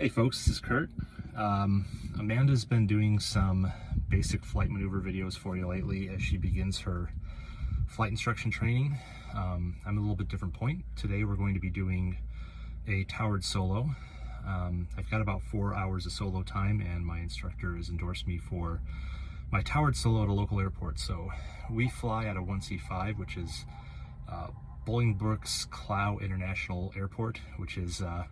Hey folks, this is Kurt. Amanda's been doing some basic flight maneuver videos for you lately as she begins her flight instruction training. I'm at a little bit different point. Today we're going to be doing a towered solo. I've got about 4 hours of solo time and my instructor has endorsed me for my towered solo at a local airport. So we fly at a 1C5, which is Bolingbrook's Clow International Airport, which is a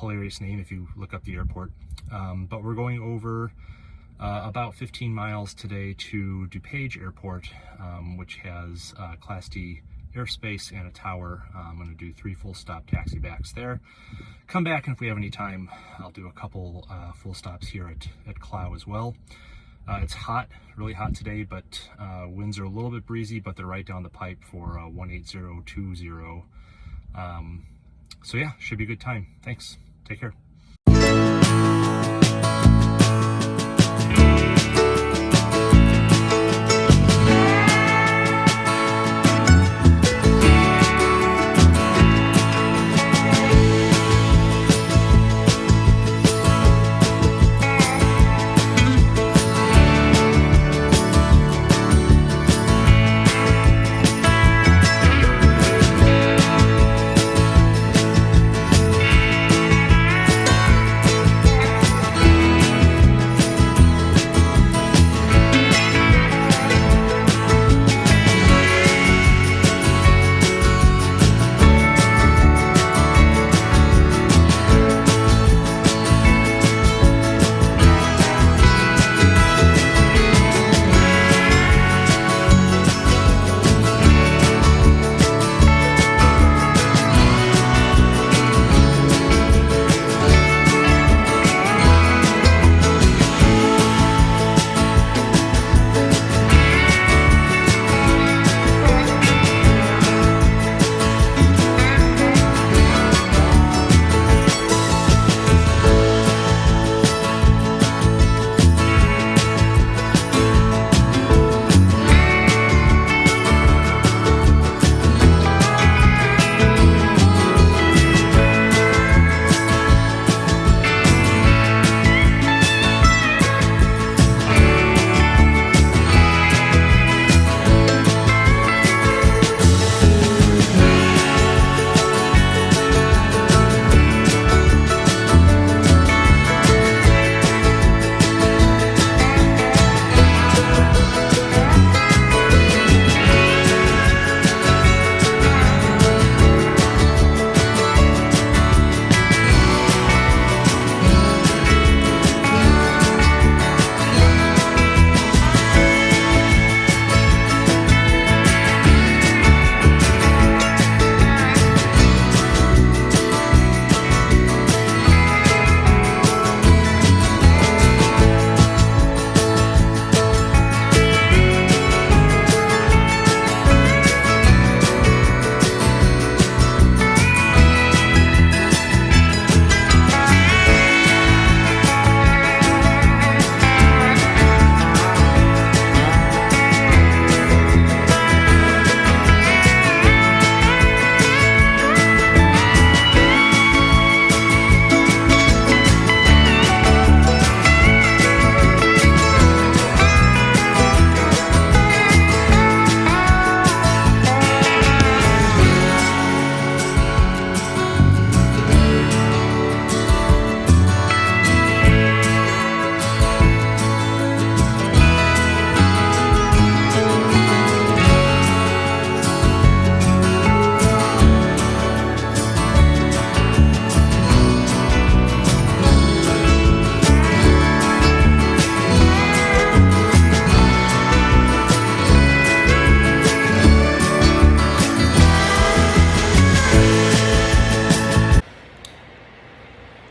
hilarious name if you look up the airport. But we're going over about 15 miles today to DuPage Airport, which has Class D airspace and a tower. I'm going to do 3 full stop taxi backs there. Come back, and if we have any time, I'll do a couple full stops here at Clow as well. It's hot, really hot today, but winds are a little bit breezy, but they're right down the pipe for 18020. So yeah, should be a good time. Thanks. Take care.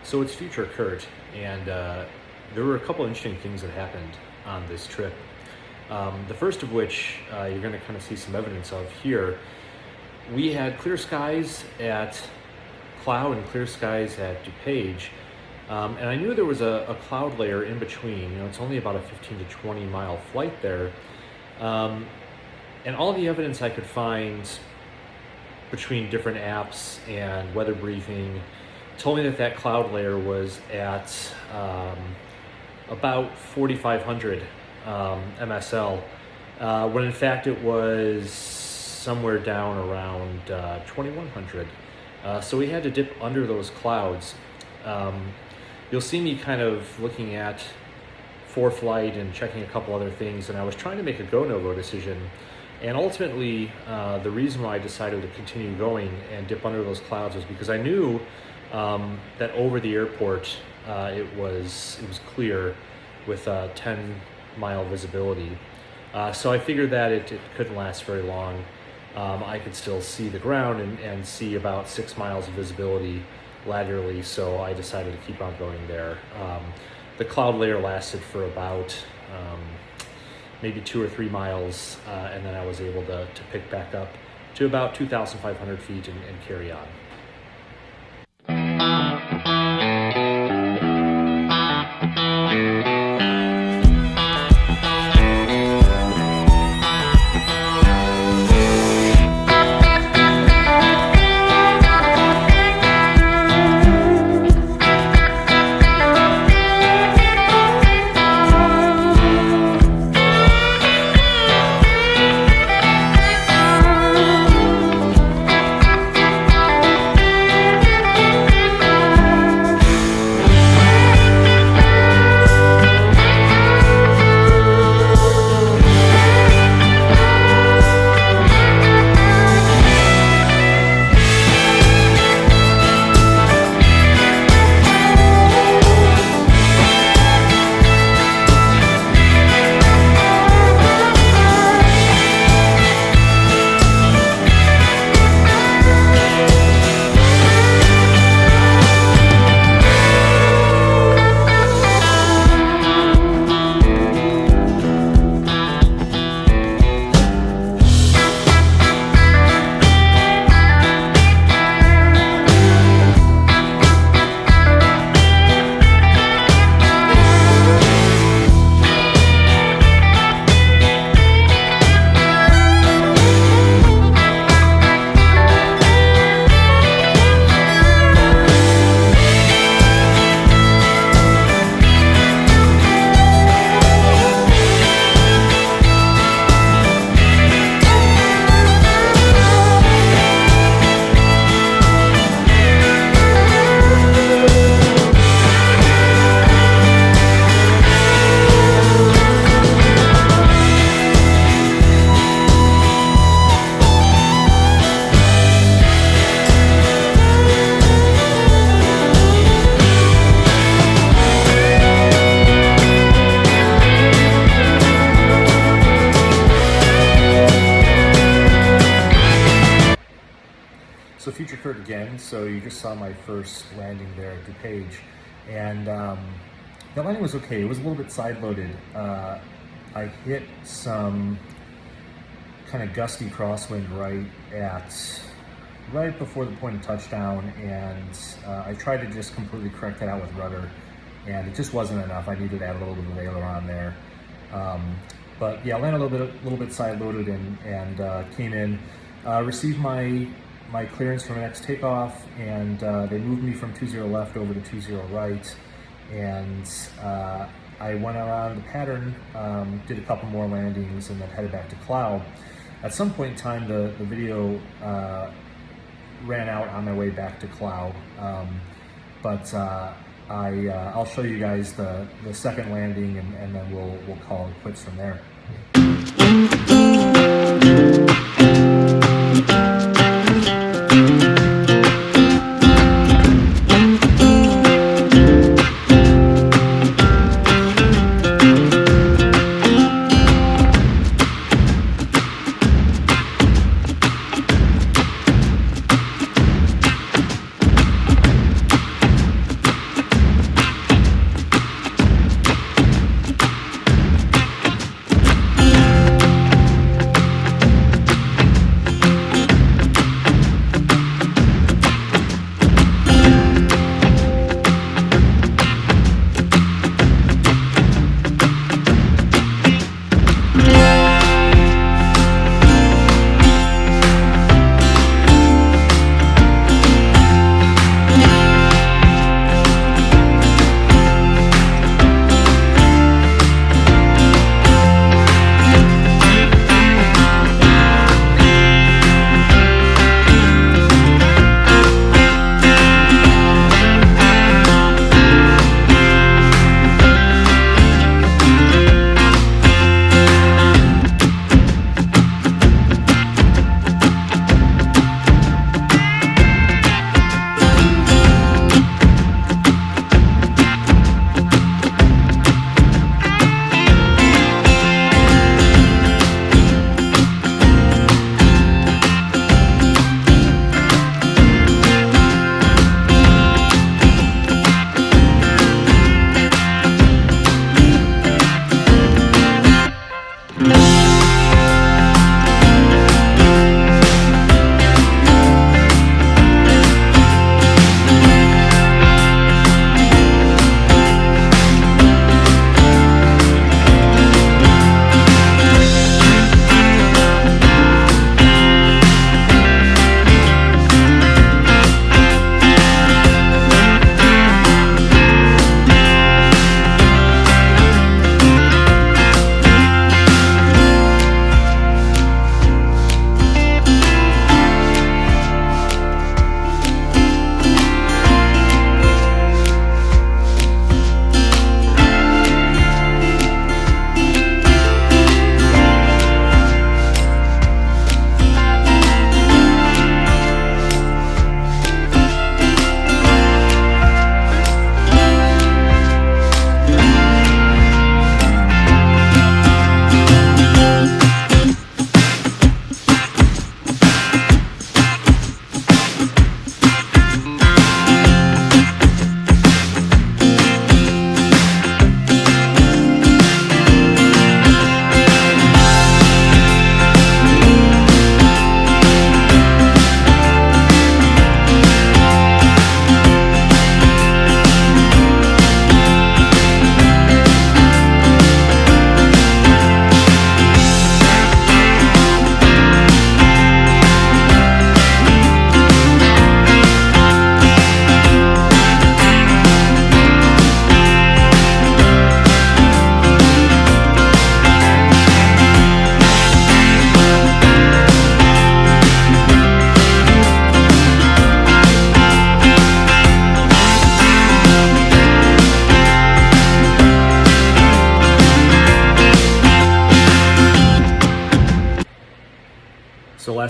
So it's future Kurt, and there were a couple interesting things that happened on this trip. The first of which you're going to kind of see some evidence of here. We had clear skies at Clow and clear skies at DuPage, and I knew there was a cloud layer in between. You know, it's only about a 15 to 20 mile flight there, and all the evidence I could find between different apps and weather briefing told me that that cloud layer was at about 4,500 MSL, when in fact it was somewhere down around 2,100. So we had to dip under those clouds. You'll see me kind of looking at ForeFlight and checking a couple other things, and I was trying to make a go no-go decision. And ultimately, the reason why I decided to continue going and dip under those clouds was because I knew that over the airport it was clear with 10-mile visibility. So I figured that it couldn't last very long. I could still see the ground and see about 6 miles of visibility laterally, so I decided to keep on going there. The cloud layer lasted for about maybe 2 or 3 miles, and then I was able to pick back up to about 2,500 feet and carry on. So future Kurt again. So you just saw my first landing there at DuPage, and the landing was okay. It was a little bit side loaded. I hit some kind of gusty crosswind right before the point of touchdown, and I tried to just completely correct that out with rudder, and it just wasn't enough. I needed to add a little bit of aileron there. But yeah, I landed a little bit side loaded and came in, received my clearance for my next takeoff, and they moved me from 20 left over to 20 right, and I went around the pattern, did a couple more landings, and then headed back to cloud. At some point in time, the video ran out on my way back to cloud, but I'll show you guys the second landing, and then we'll call it quits from there.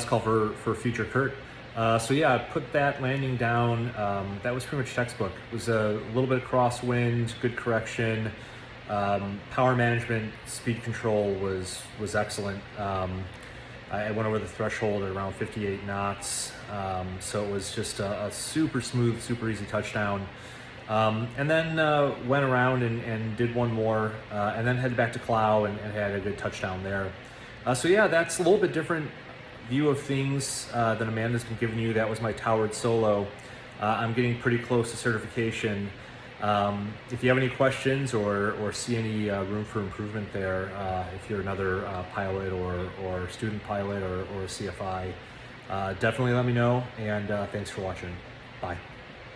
call for future Kurt. So yeah, I put that landing down. That was pretty much textbook. It was a little bit of crosswind, good correction, power management, speed control was excellent. I went over the threshold at around 58 knots, so it was just a super smooth, super easy touchdown. And then went around and did one more, and then headed back to Clow and had a good touchdown there. So yeah, that's a little bit different view of things than Amanda's been giving you. That was my towered solo. I'm getting pretty close to certification. If you have any questions or see any room for improvement there, if you're another pilot or student pilot or CFI, definitely let me know, and thanks for watching. Bye.